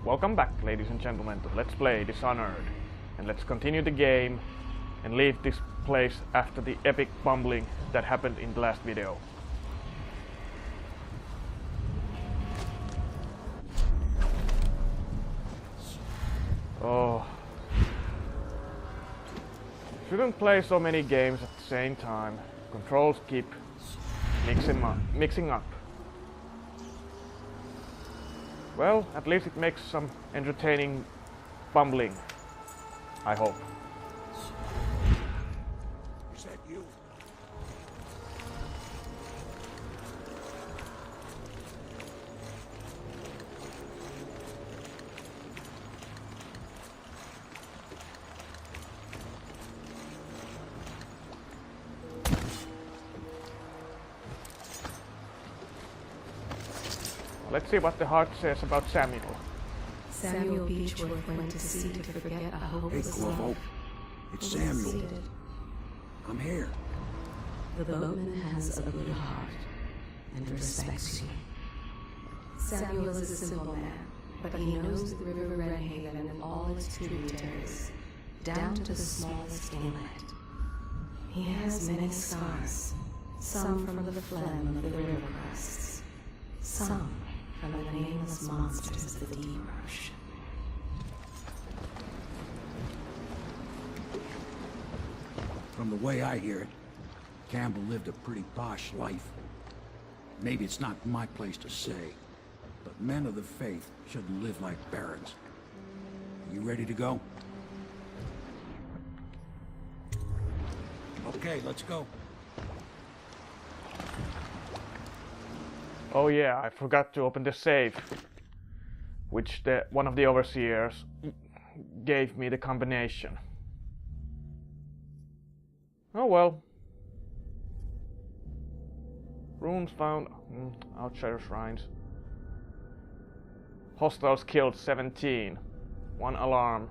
Welcome back, ladies and gentlemen, to Let's Play Dishonored. And let's continue the game and leave this place after the epic bumbling that happened in the last video. Oh. Shouldn't play so many games at the same time. Controls keep mixing up. Well, at least it makes some entertaining bumbling, I hope. Is that you? Let's see what the heart says about Samuel. Samuel Beechworth went to sea to forget a hopeless Corvo. love. It's Samuel. Succeeded. I'm here. The boatman has a good heart and respects you. Samuel is a simple man, but he knows the River Redhaven and all its tributaries, down to the smallest inlet. He has many scars, some from the phlegm of the river crests, some from the nameless monsters of the deep ocean. From the way I hear it, Campbell lived a pretty posh life. Maybe it's not my place to say, but men of the faith shouldn't live like barons. You ready to go? Okay, let's go. Oh yeah, I forgot to open the safe, which one of the overseers gave me the combination. Oh well. Runes found. Outsider shrines. Hostiles killed 17. 1 alarm.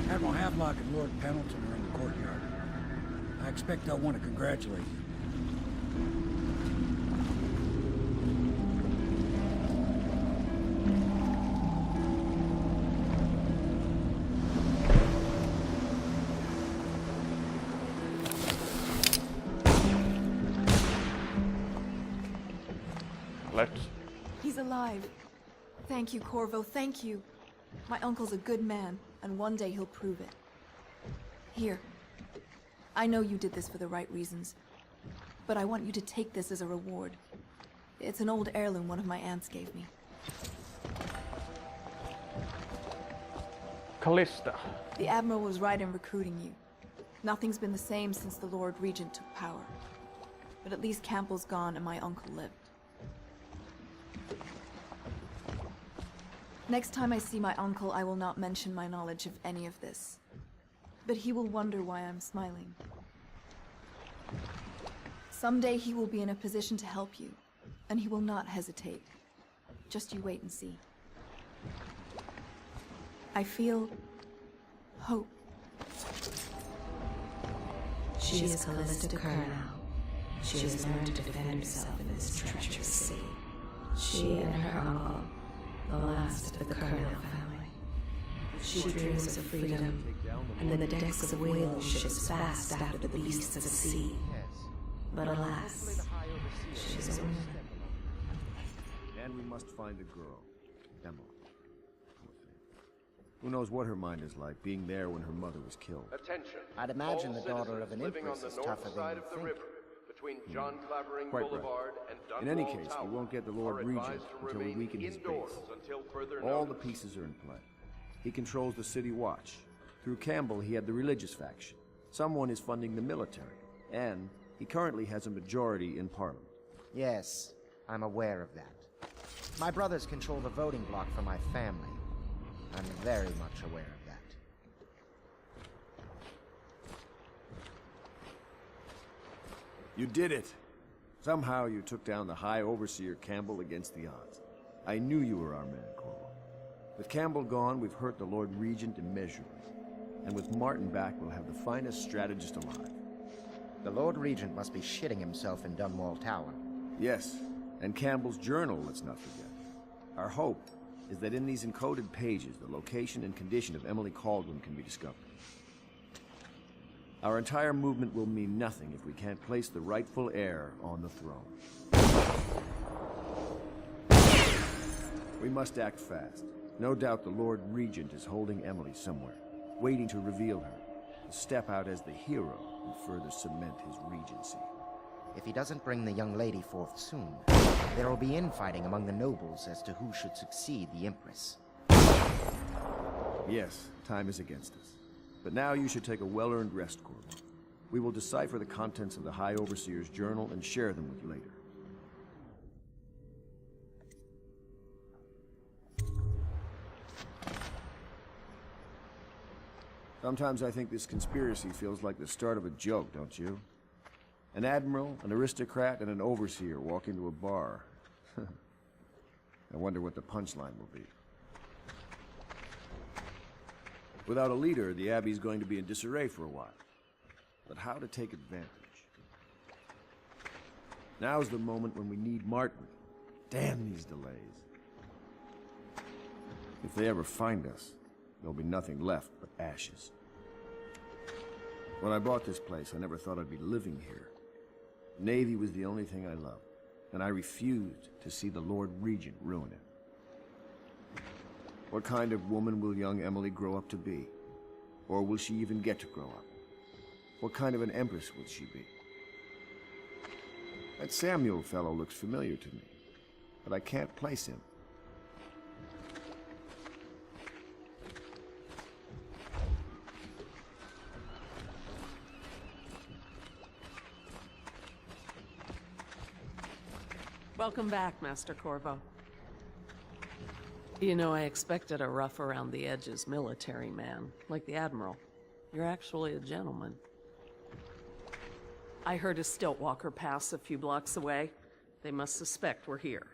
Admiral Havelock and Lord Pendleton are in the courtyard. I expect they'll want to congratulate you. Let's. He's alive. Thank you, Corvo, thank you. My uncle's a good man, and one day he'll prove it. Here. I know you did this for the right reasons, but I want you to take this as a reward. It's an old heirloom one of my aunts gave me. Callista. The Admiral was right in recruiting you. Nothing's been the same since the Lord Regent took power. But at least Campbell's gone and my uncle lived. Next time I see my uncle, I will not mention my knowledge of any of this. But he will wonder why I'm smiling. Someday he will be in a position to help you, and he will not hesitate. Just you wait and see. I feel hope. She is Callista Curnow. She has learned to defend herself in this treacherous sea. She and her uncle, the last of the Curnow family. She dreams of freedom, and the decks of whale ships fast after the beasts of the sea. But alas, she's a woman. And we must find the girl, Emma. Who knows what her mind is like, being there when her mother was killed. Attention. I'd imagine All the daughter of an living on empress the is north tougher than side you of the think. river, between John Clavering Quite right. Boulevard and In any Dunwall case, Tower, we won't get the Lord are Regent advised to until we remain weaken his base. indoors until further All the notice. pieces are in play. He controls the city watch. Through Campbell, he had the religious faction. Someone is funding the military. And he currently has a majority in Parliament. Yes, I'm aware of that. My brothers control the voting bloc for my family. I'm very much aware of that. You did it! Somehow you took down the High Overseer Campbell against the odds. I knew you were our man, Corvo. With Campbell gone, we've hurt the Lord Regent immeasurably. And with Martin back, we'll have the finest strategist alive. The Lord Regent must be shitting himself in Dunwall Tower. Yes, and Campbell's journal, let's not forget. Our hope is that in these encoded pages, the location and condition of Emily Caldwell can be discovered. Our entire movement will mean nothing if we can't place the rightful heir on the throne. We must act fast. No doubt the Lord Regent is holding Emily somewhere, waiting to reveal her, to step out as the hero and further cement his regency. If he doesn't bring the young lady forth soon, there will be infighting among the nobles as to who should succeed the Empress. Yes, time is against us. But now you should take a well-earned rest, Corvo. We will decipher the contents of the High Overseer's journal and share them with you later. Sometimes I think this conspiracy feels like the start of a joke, don't you? An admiral, an aristocrat, and an overseer walk into a bar. I wonder what the punchline will be. Without a leader, the Abbey's going to be in disarray for a while. But how to take advantage? Now's the moment when we need Martin. Damn these delays. If they ever find us, there'll be nothing left but ashes. When I bought this place, I never thought I'd be living here. Navy was the only thing I loved, and I refused to see the Lord Regent ruin it. What kind of woman will young Emily grow up to be? Or will she even get to grow up? What kind of an empress will she be? That Samuel fellow looks familiar to me, but I can't place him. Welcome back, Master Corvo. You know, I expected a rough around the edges military man, like the Admiral. You're actually a gentleman. I heard a stilt walker pass a few blocks away. They must suspect we're here.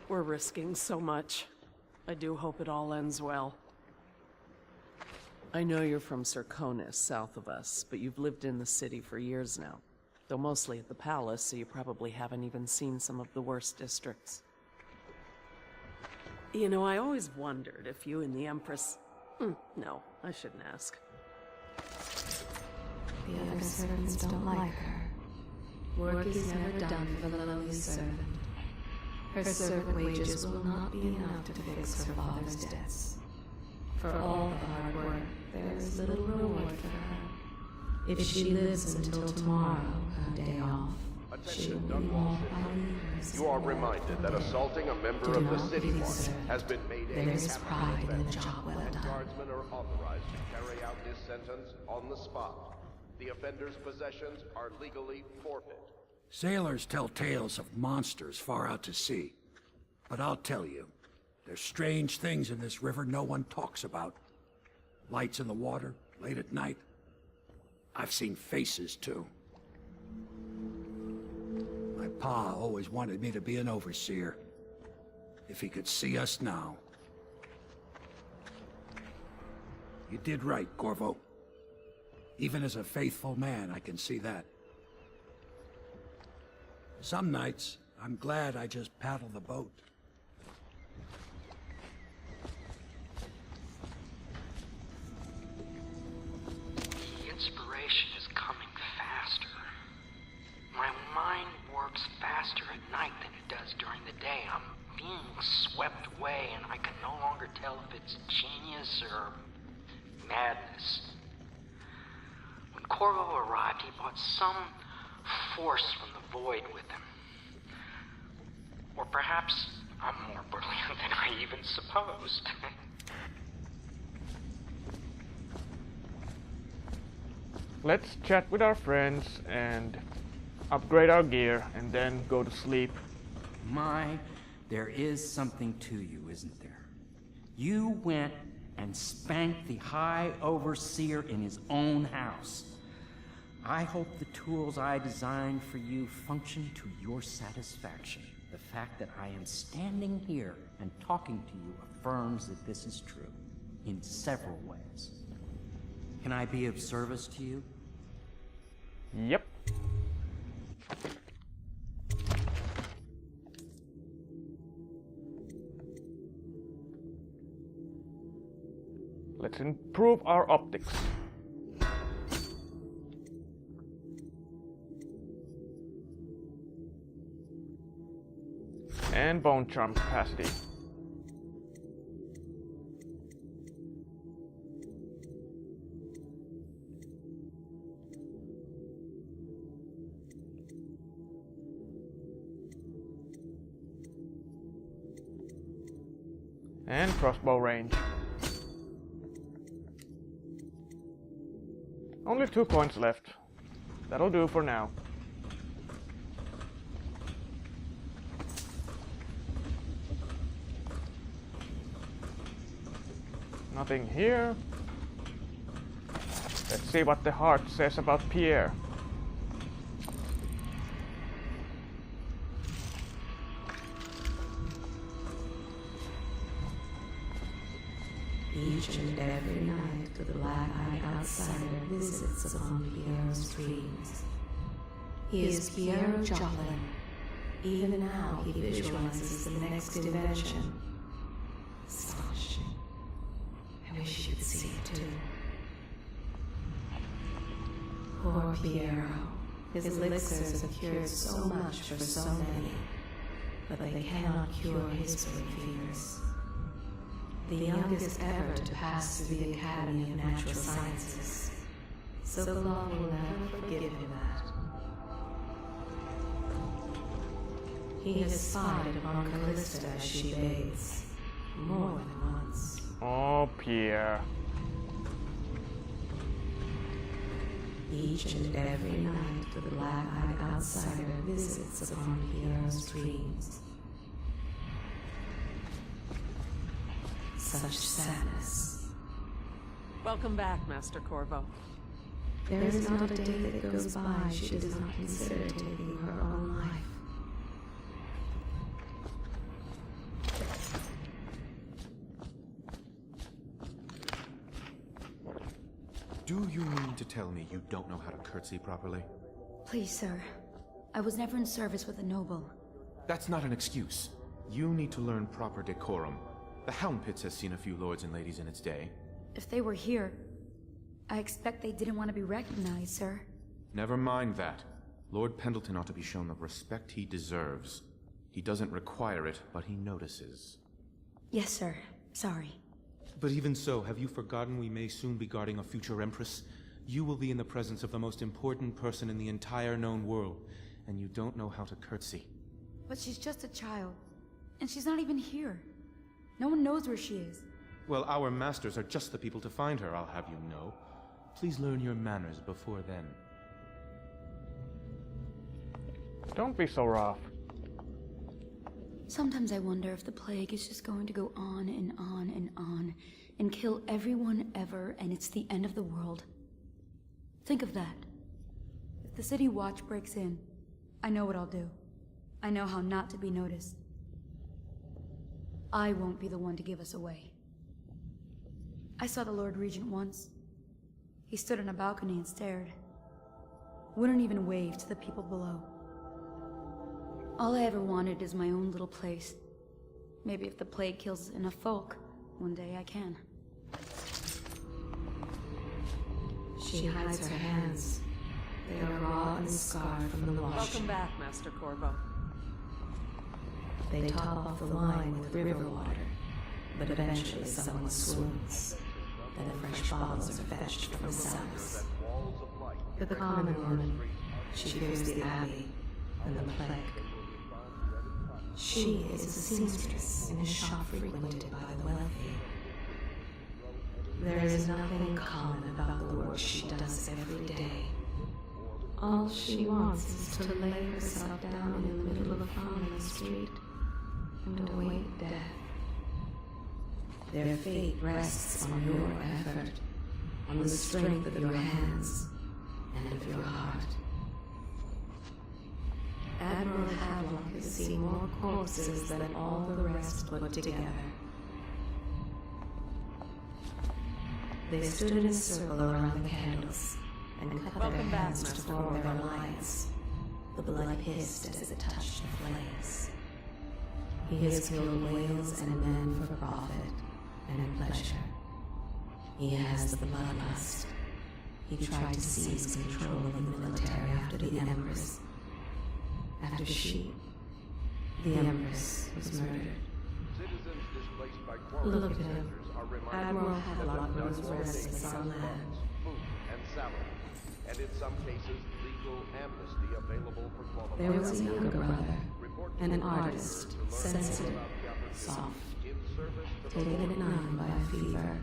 We're risking so much. I do hope it all ends well. I know you're from Serconis, south of us, but you've lived in the city for years now. Though mostly at the palace, so you probably haven't even seen some of the worst districts. You know, I always wondered if you and the Empress... no, I shouldn't ask. The other servants don't like her. Work is never done for the lowly servant. Her servant wages will not be enough to fix her father's debts. For all the hard work, there is little reward for her. If she lives until tomorrow, her day off, she will be walked by leaders. You are reminded that assaulting a member of the city watch has been made a There is pride in the job well and done. guardsmen are authorized to carry out this sentence on the spot. The offender's possessions are legally forfeit. Sailors tell tales of monsters far out to sea. But I'll tell you, there's strange things in this river no one talks about. Lights in the water, late at night. I've seen faces, too. My pa always wanted me to be an overseer. If he could see us now. You did right, Corvo. Even as a faithful man, I can see that. Some nights, I'm glad I just paddle the boat. Inspiration is coming faster. My mind works faster at night than it does during the day. I'm being swept away, and I can no longer tell if it's genius or madness. When Corvo arrived, he brought some force from the void with him. Or perhaps I'm more brilliant than I even supposed. let's chat with our friends and upgrade our gear and then go to sleep. There is something to you, isn't there? You went and spanked the High Overseer in his own house. I hope the tools I designed for you function to your satisfaction. The fact that I am standing here and talking to you affirms that this is true, in several ways. Can I be of service to you? Yep. Let's improve our optics. And bone charm capacity. And crossbow range. Only 2 coins left. That'll do for now. Nothing here. Let's see what the heart says about Pierre. Each and every night the black-eyed outsider visits upon Pierre's dreams. He is Pierre Joplin. Even now he visualizes the next invention. Astonishing. I wish you could see it too. Poor Piero. His elixirs have cured so much for so many, but they cannot cure his great fears. The youngest ever to pass through the Academy of Natural Sciences. So the law will never forgive him that. He has spied upon Callista as she bathes, more than once. Oh, Pierre. Each and every night the black-eyed outsider visits upon Pierre's dreams. Such sadness. Welcome back, Master Corvo. There is not a day that goes by she does not consider taking her own life. Do you mean to tell me you don't know how to curtsy properly? Please, sir. I was never in service with a noble. That's not an excuse. You need to learn proper decorum. The Hound Pits has seen a few lords and ladies in its day. If they were here, I expect they didn't want to be recognized, sir. Never mind that. Lord Pendleton ought to be shown the respect he deserves. He doesn't require it, but he notices. Yes, sir. Sorry. But even so, have you forgotten we may soon be guarding a future Empress? You will be in the presence of the most important person in the entire known world, and you don't know how to curtsy. But she's just a child, and she's not even here. No one knows where she is. Well, our masters are just the people to find her, I'll have you know. Please learn your manners before then. Don't be so rough. Sometimes I wonder if the plague is just going to go on and on and on, and kill everyone ever, and it's the end of the world. Think of that. If the City Watch breaks in, I know what I'll do. I know how not to be noticed. I won't be the one to give us away. I saw the Lord Regent once. He stood on a balcony and stared. Wouldn't even wave to the people below. All I ever wanted is my own little place. Maybe if the plague kills enough folk, one day I can. She hides her hands. They are raw and scarred from the wash. Welcome back, Master Corvo. They top off the wine with river water, but eventually someone swoons. Then the fresh bottles are fetched from the cellars. The common woman, she fears the abbey and the plague. She is a seamstress in a shop frequented by the wealthy. There is nothing common about the work she does every day. All she wants is to lay herself down in the middle of a farming street and await death. Their fate rests on your effort, on the strength of your hands and of your heart. Admiral Havelock has seen more corpses than all the rest put together. They stood in a circle around the candles and cut their hands to form their alliance. The blood hissed as it touched the flames. He has killed whales and men for profit and pleasure. He has the bloodlust. He tried to seize control of the military after the Empress. After she, the Empress, was murdered. Citizens displaced by Look quarrelsome at him. centers are reminded Admiral that Havelock the was Lord restless provides on land. food and salary, and in some cases, legal amnesty available for qualified. There was a younger brother, and an artist, sensitive, soft, taken at 9 by a fever.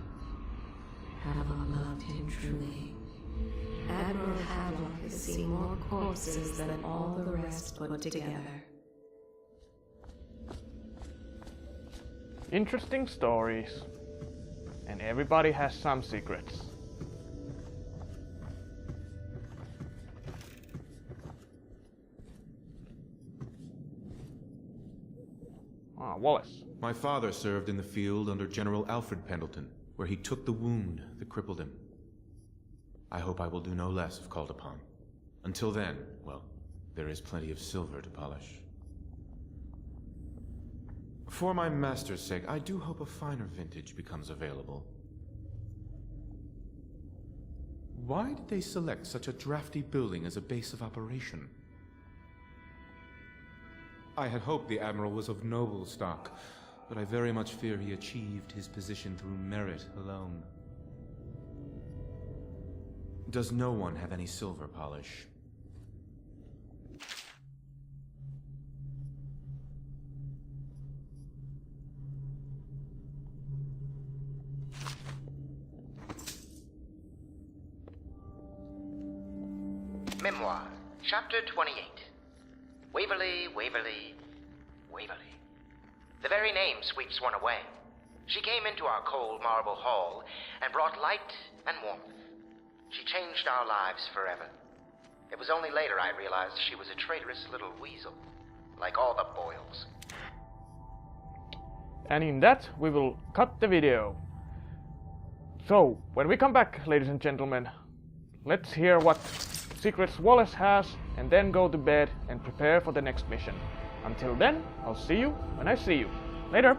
Havelock loved him truly. Admiral Havelock has seen more corpses than all the rest put together. Interesting stories. And everybody has some secrets. Ah, Wallace. My father served in the field under General Alfred Pendleton, where he took the wound that crippled him. I hope I will do no less if called upon. Until then, well, there is plenty of silver to polish. For my master's sake, I do hope a finer vintage becomes available. Why did they select such a drafty building as a base of operation? I had hoped the Admiral was of noble stock, but I very much fear he achieved his position through merit alone. Does no one have any silver polish? Memoir, Chapter 28. Waverly, Waverly, Waverly. The very name sweeps one away. She came into our cold marble hall and brought light and warmth. She changed our lives forever. It was only later I realized she was a traitorous little weasel, like all the Boyles. And in that, we will cut the video. So, when we come back, ladies and gentlemen, let's hear what secrets Wallace has, and then go to bed and prepare for the next mission. Until then, I'll see you when I see you. Later!